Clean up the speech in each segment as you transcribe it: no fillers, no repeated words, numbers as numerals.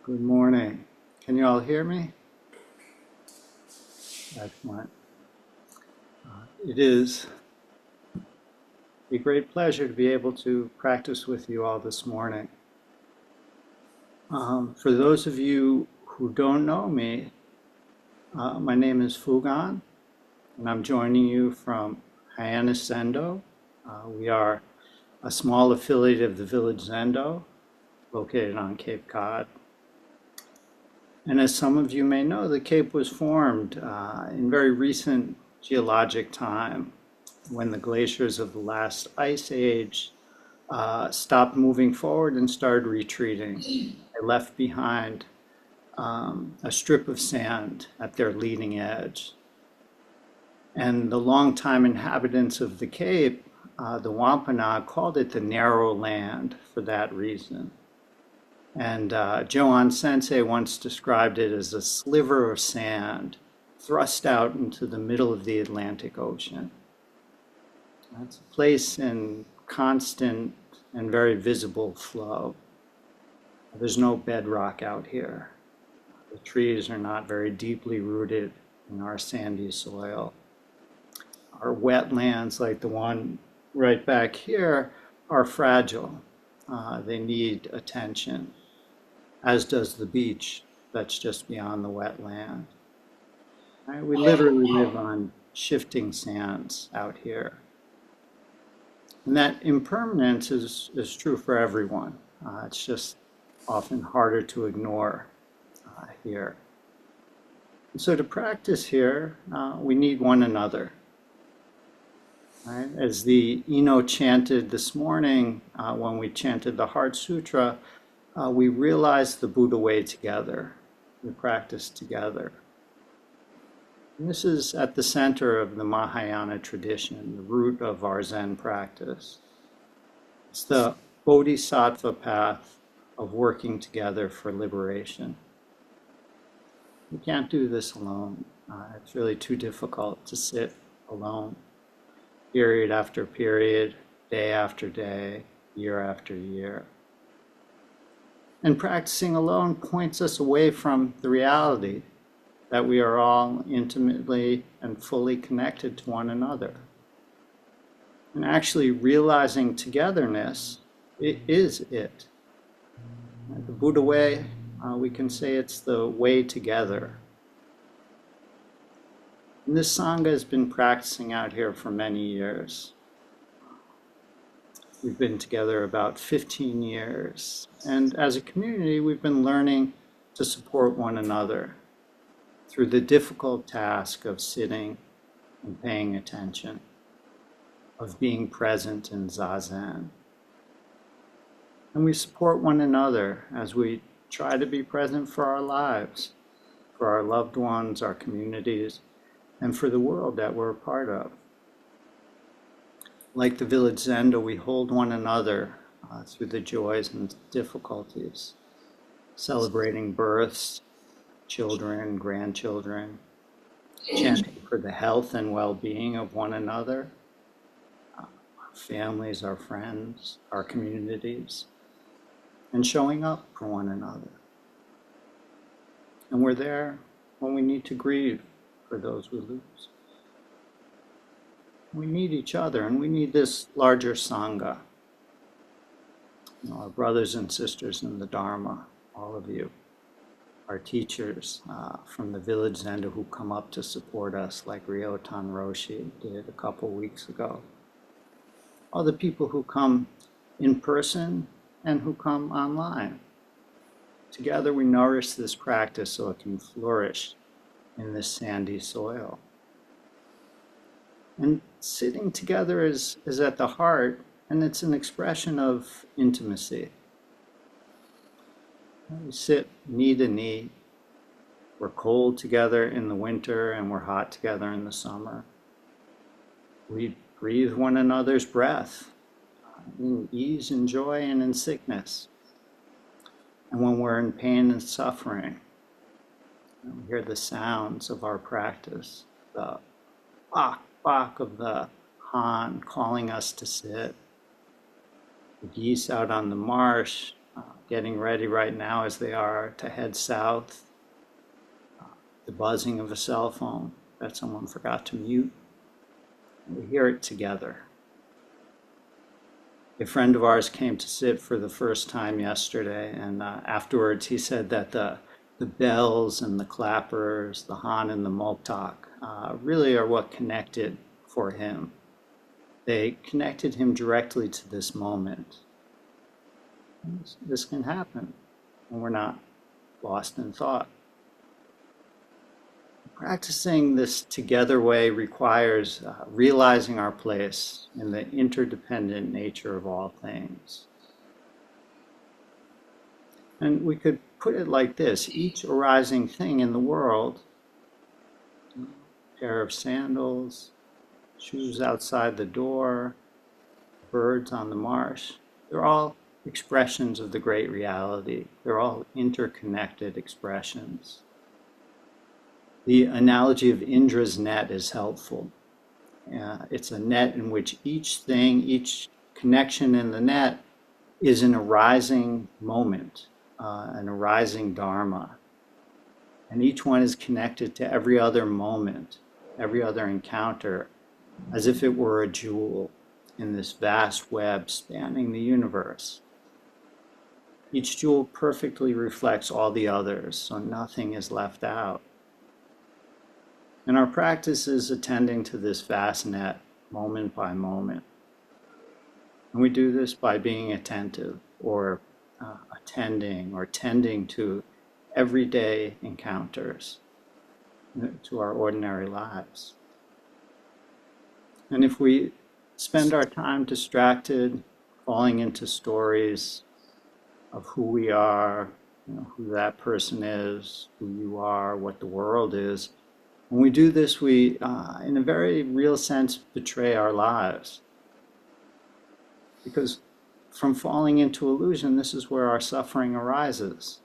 Good morning. Can you all hear me? Excellent. It is a great pleasure to be able to practice with you all this morning. For those of you who don't know me, my name is Fugan, and I'm joining you from Village Zendo. We are a small affiliate of the Village Zendo, located on Cape Cod. And as some of you may know, the Cape was formed in very recent geologic time when the glaciers of the last ice age stopped moving forward and started retreating. They left behind a strip of sand at their leading edge. And the longtime inhabitants of the Cape, the Wampanoag, called it the Narrow Land for that reason. And Fugan Sensei once described it as a sliver of sand thrust out into the middle of the Atlantic Ocean. It's a place in constant and very visible flow. There's no bedrock out here. The trees are not very deeply rooted in our sandy soil. Our wetlands, like the one right back here, are fragile. They need attention, as does the beach that's just beyond the wetland. Right? We literally live on shifting sands out here. And that impermanence is true for everyone. It's just often harder to ignore here. And so to practice here, we need one another. Right? As the Ino chanted this morning, when we chanted the Heart Sutra, we realized the Buddha way together. We practice together. And this is at the center of the Mahayana tradition, the root of our Zen practice. It's the Bodhisattva path of working together for liberation. We can't do this alone. It's really too difficult to sit alone, period after period, day after day, year after year. And practicing alone points us away from the reality that we are all intimately and fully connected to one another. And actually realizing togetherness, it is it. The Buddha way, we can say it's the way together. And this Sangha has been practicing out here for many years. We've been together about 15 years. And as a community, we've been learning to support one another through the difficult task of sitting and paying attention, of being present in zazen. And we support one another as we try to be present for our lives, for our loved ones, our communities, and for the world that we're a part of. Like the Village Zendo, we hold one another through the joys and difficulties, celebrating births, children, grandchildren, chanting for the health and well-being of one another, our families, our friends, our communities, and showing up for one another. And we're there when we need to grieve for those we lose. We need each other, and we need this larger Sangha. Our brothers and sisters in the Dharma, all of you, our teachers from the Village Zendo who come up to support us, like Ryotan Roshi did a couple weeks ago. All the people who come in person and who come online. Together we nourish this practice so it can flourish in this sandy soil. And sitting together is at the heart, and it's an expression of intimacy. We sit knee to knee. We're cold together in the winter and we're hot together in the summer. We breathe one another's breath in ease and joy and in sickness. And when we're in pain and suffering, we hear the sounds of our practice, the bak of the Han calling us to sit, the geese out on the marsh getting ready right now as they are to head south. The buzzing of a cell phone that someone forgot to mute. We hear it together. A friend of ours came to sit for the first time yesterday, and afterwards he said that the bells and the clappers, the han and the moktak, really are what connected for him. They connected him directly to this moment. This can happen when we're not lost in thought. Practicing this together way requires realizing our place in the interdependent nature of all things. And we could put it like this: each arising thing in the world, a pair of sandals, shoes outside the door, birds on the marsh, they're all expressions of the great reality. They're all interconnected expressions. The analogy of Indra's net is helpful. It's a net in which each thing, each connection in the net is an arising moment, an arising Dharma. And each one is connected to every other moment, every other encounter, as if it were a jewel in this vast web spanning the universe. Each jewel perfectly reflects all the others, so nothing is left out. And our practice is attending to this vast net, moment by moment. And we do this by being attentive, or attending, or tending to everyday encounters, to our ordinary lives. And if we spend our time distracted, falling into stories of who we are, who that person is, who you are, what the world is, when we do this, we, in a very real sense, betray our lives. Because from falling into illusion, this is where our suffering arises,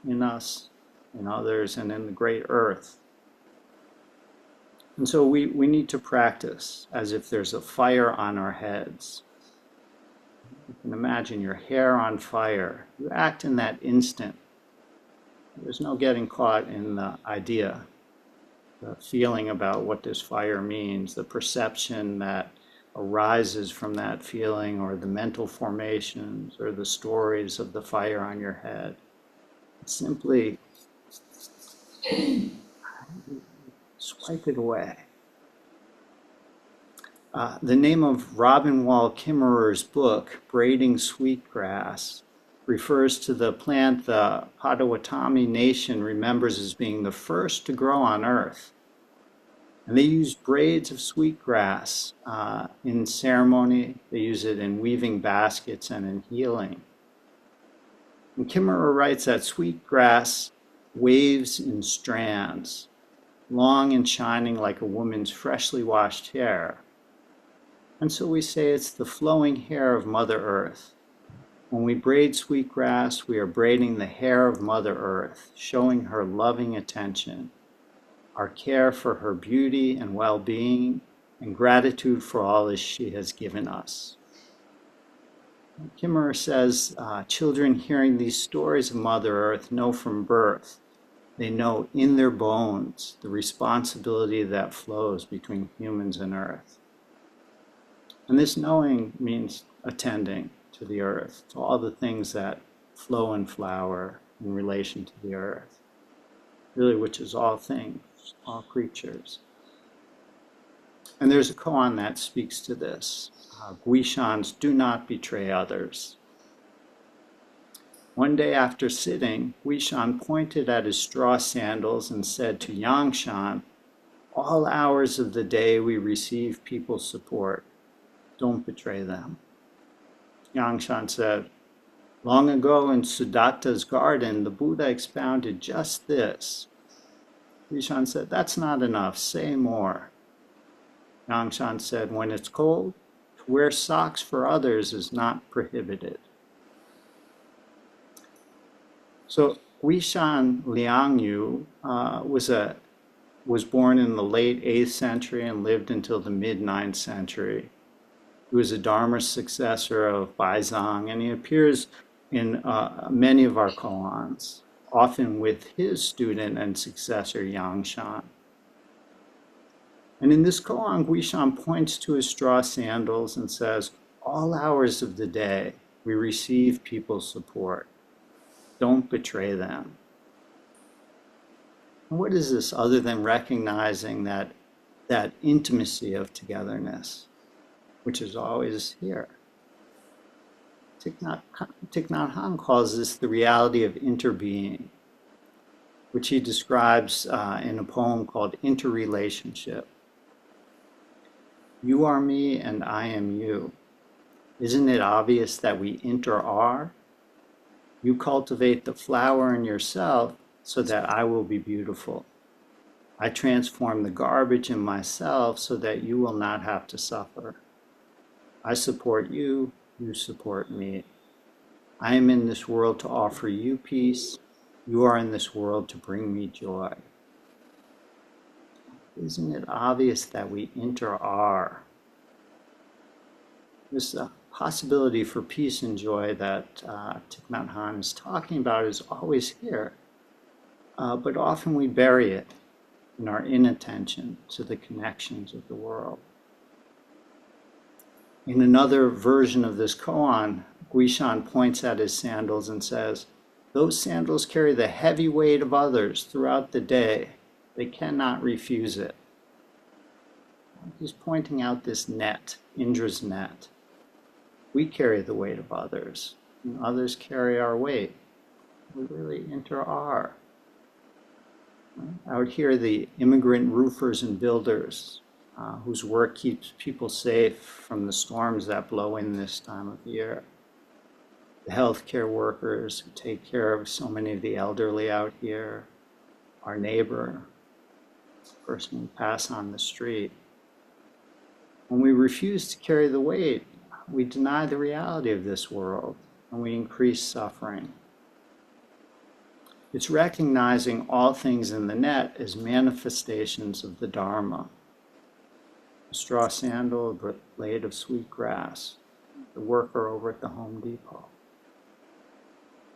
in us, in others, and in the great earth. And so we need to practice as if there's a fire on our heads. You can imagine your hair on fire. You act in that instant. There's no getting caught in the idea, the feeling about what this fire means, the perception that arises from that feeling, or the mental formations, or the stories of the fire on your head. Simply swipe it away. The name of Robin Wall Kimmerer's book, Braiding Sweetgrass, refers to the plant the Potawatomi Nation remembers as being the first to grow on Earth. And they use braids of sweetgrass in ceremony. They use it in weaving baskets and in healing. And Kimmerer writes that sweetgrass waves in strands, long and shining like a woman's freshly washed hair. And so we say it's the flowing hair of Mother Earth. When we braid sweetgrass, we are braiding the hair of Mother Earth, showing her loving attention, our care for her beauty and well-being, and gratitude for all that she has given us. Kimmerer says, children hearing these stories of Mother Earth know from birth, they know in their bones the responsibility that flows between humans and Earth. And this knowing means attending to the Earth, to all the things that flow and flower in relation to the Earth, really, which is all things, all creatures. And there's a koan that speaks to this. Guishans do not betray others. One day after sitting, Guishan pointed at his straw sandals and said to Yangshan, all hours of the day we receive people's support. Don't betray them. Yangshan said, long ago in Sudatta's garden, the Buddha expounded just this. Guishan said, that's not enough, say more. Yangshan said, when it's cold, to wear socks for others is not prohibited. So Guishan Liangyu was born in the late 8th century and lived until the mid-9th century. He was a Dharma successor of Baizang, and he appears in many of our koans, often with his student and successor Yangshan. And in this koan, Guishan points to his straw sandals and says, all hours of the day, we receive people's support. Don't betray them. And what is this other than recognizing that intimacy of togetherness, which is always here? Thich Nhat Hanh calls this the reality of interbeing, which he describes in a poem called Interrelationship. You are me and I am you. Isn't it obvious that we inter-are? You cultivate the flower in yourself so that I will be beautiful. I transform the garbage in myself so that you will not have to suffer. I support you, you support me. I am in this world to offer you peace. You are in this world to bring me joy. Isn't it obvious that we inter-are? This possibility for peace and joy that Thich Nhat Hanh is talking about is always here, but often we bury it in our inattention to the connections of the world. In another version of this koan, Guishan points at his sandals and says, those sandals carry the heavy weight of others throughout the day. They cannot refuse it. He's pointing out this net, Indra's net. We carry the weight of others, and others carry our weight. We really inter-are. Out here, the immigrant roofers and builders whose work keeps people safe from the storms that blow in this time of year. The healthcare workers who take care of so many of the elderly out here, our neighbor, the person we pass on the street. When we refuse to carry the weight, we deny the reality of this world and we increase suffering. It's recognizing all things in the net as manifestations of the Dharma. A straw sandal, a blade of sweet grass, the worker over at the Home Depot.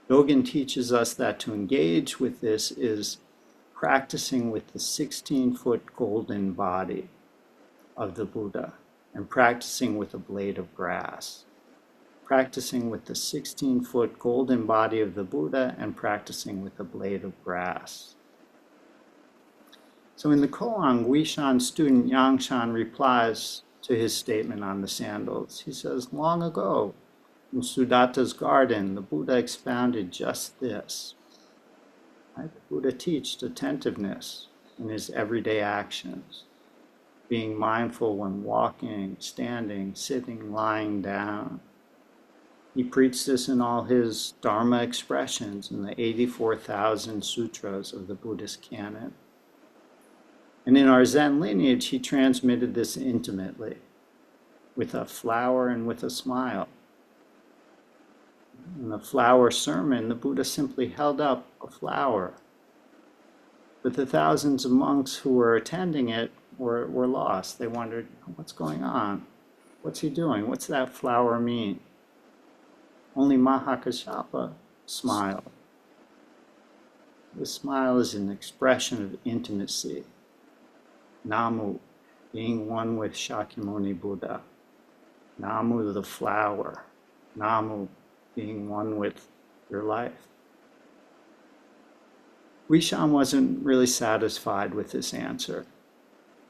Dogen teaches us that to engage with this is practicing with the 16-foot golden body of the Buddha and practicing with a blade of grass. Practicing with the 16-foot golden body of the Buddha and practicing with a blade of grass. So in the koan, Guishan's student Yangshan replies to his statement on the sandals. He says, long ago, in Sudatta's garden, the Buddha expounded just this. Right? The Buddha taught attentiveness in his everyday actions, being mindful when walking, standing, sitting, lying down. He preached this in all his Dharma expressions in the 84,000 sutras of the Buddhist canon. And in our Zen lineage, he transmitted this intimately, with a flower and with a smile. In the flower sermon, the Buddha simply held up a flower. But the thousands of monks who were attending it were lost. They wondered, what's going on? What's he doing? What's that flower mean? Only Mahakashapa smiled. The smile is an expression of intimacy. Namu, being one with Shakyamuni Buddha. Namu, the flower. Namu, being one with your life. Guishan wasn't really satisfied with this answer.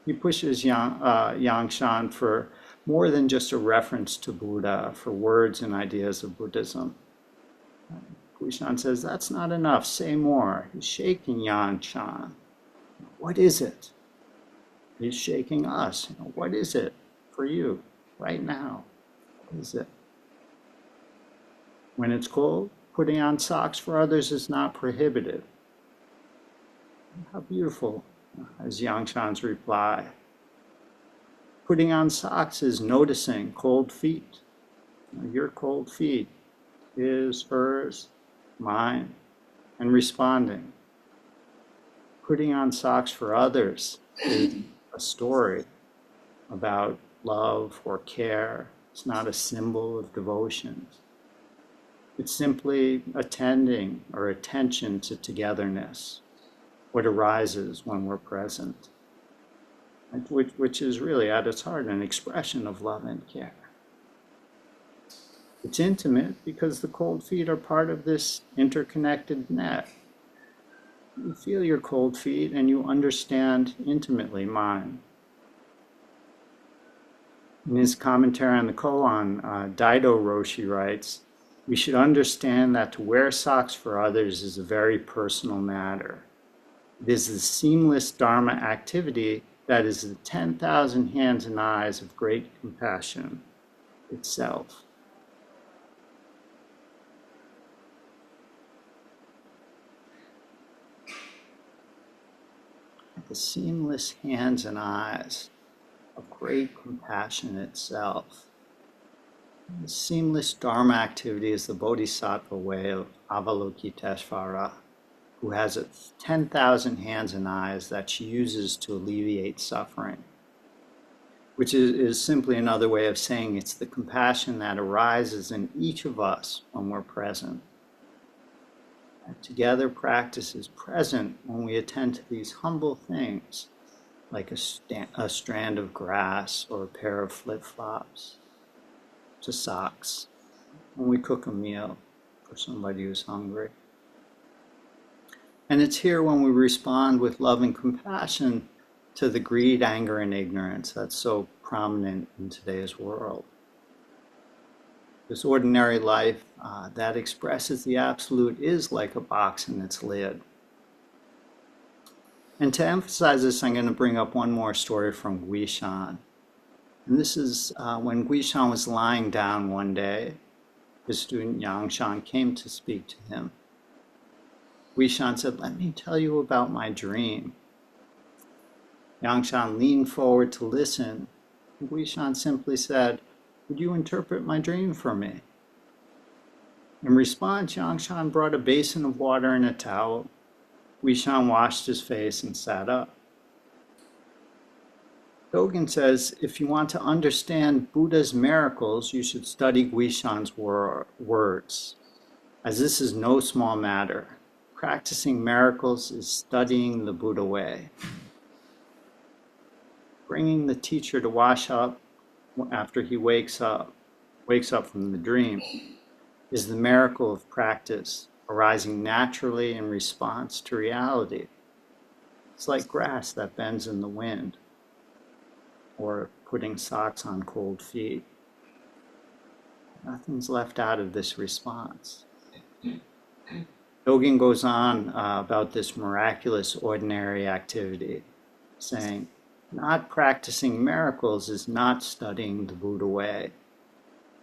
He pushes Yangshan for more than just a reference to Buddha, for words and ideas of Buddhism. Guishan says, that's not enough, say more. He's shaking Yangshan. What is it? He's shaking us. What is it for you right now? What is it? When it's cold, putting on socks for others is not prohibited. How beautiful is Yangshan's reply. Putting on socks is noticing cold feet. Your cold feet is hers, mine, and responding. Putting on socks for others is a story about love or care. It's not a symbol of devotion. It's simply attending or attention to togetherness, what arises when we're present, which is really at its heart an expression of love and care. It's intimate because the cold feet are part of this interconnected net. You feel your cold feet and you understand intimately mine. In his commentary on the koan, Daido Roshi writes, "We should understand that to wear socks for others is a very personal matter. It is the seamless Dharma activity that is the 10,000 hands and eyes of great compassion itself." The seamless hands and eyes of great compassion itself. The seamless Dharma activity is the Bodhisattva way of Avalokiteshvara, who has 10,000 hands and eyes that she uses to alleviate suffering, which is simply another way of saying it's the compassion that arises in each of us when we're present. And together practice is present when we attend to these humble things, like a strand of grass or a pair of flip-flops, to socks, when we cook a meal for somebody who's hungry. And it's here when we respond with love and compassion to the greed, anger, and ignorance that's so prominent in today's world. This ordinary life that expresses the absolute is like a box in its lid. And to emphasize this, I'm going to bring up one more story from Guishan. And this is when Guishan was lying down one day, his student Yangshan came to speak to him. Guishan said, "Let me tell you about my dream." Yangshan leaned forward to listen. Guishan simply said, "Would you interpret my dream for me?" In response, Yangshan brought a basin of water and a towel. Guishan washed his face and sat up. Dogen says, if you want to understand Buddha's miracles, you should study Guishan's words, as this is no small matter. Practicing miracles is studying the Buddha way. Bringing the teacher to wash up after he wakes up from the dream, is the miracle of practice arising naturally in response to reality. It's like grass that bends in the wind, or putting socks on cold feet. Nothing's left out of this response. Dogen goes on about this miraculous ordinary activity, saying, not practicing miracles is not studying the Buddha way.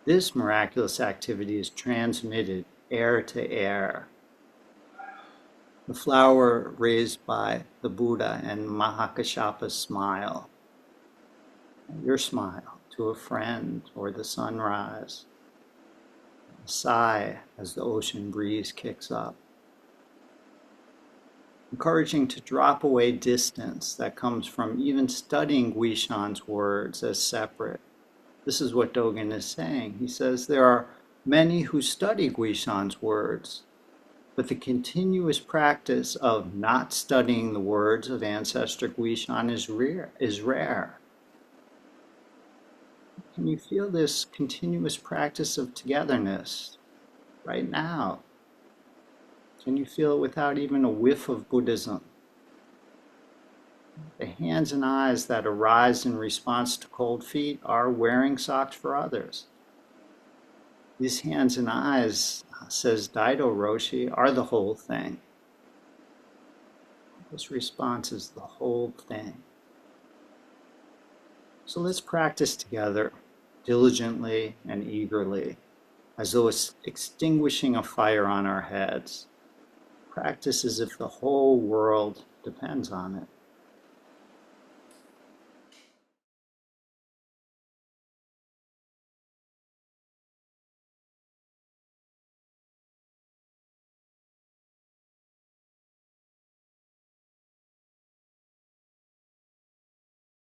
This miraculous activity is transmitted air to air. The flower raised by the Buddha and Mahakashyapa's smile, your smile to a friend or the sunrise, a sigh as the ocean breeze kicks up. Encouraging to drop away distance that comes from even studying Guishan's words as separate. This is what Dogen is saying. He says there are many who study Guishan's words, but the continuous practice of not studying the words of Ancestor Guishan is rare. Can you feel this continuous practice of togetherness right now? Can you feel it without even a whiff of Buddhism? The hands and eyes that arise in response to cold feet are wearing socks for others. These hands and eyes, says Daido Roshi, are the whole thing. This response is the whole thing. So let's practice together, diligently and eagerly, as though it's extinguishing a fire on our heads. Practice as if the whole world depends on it.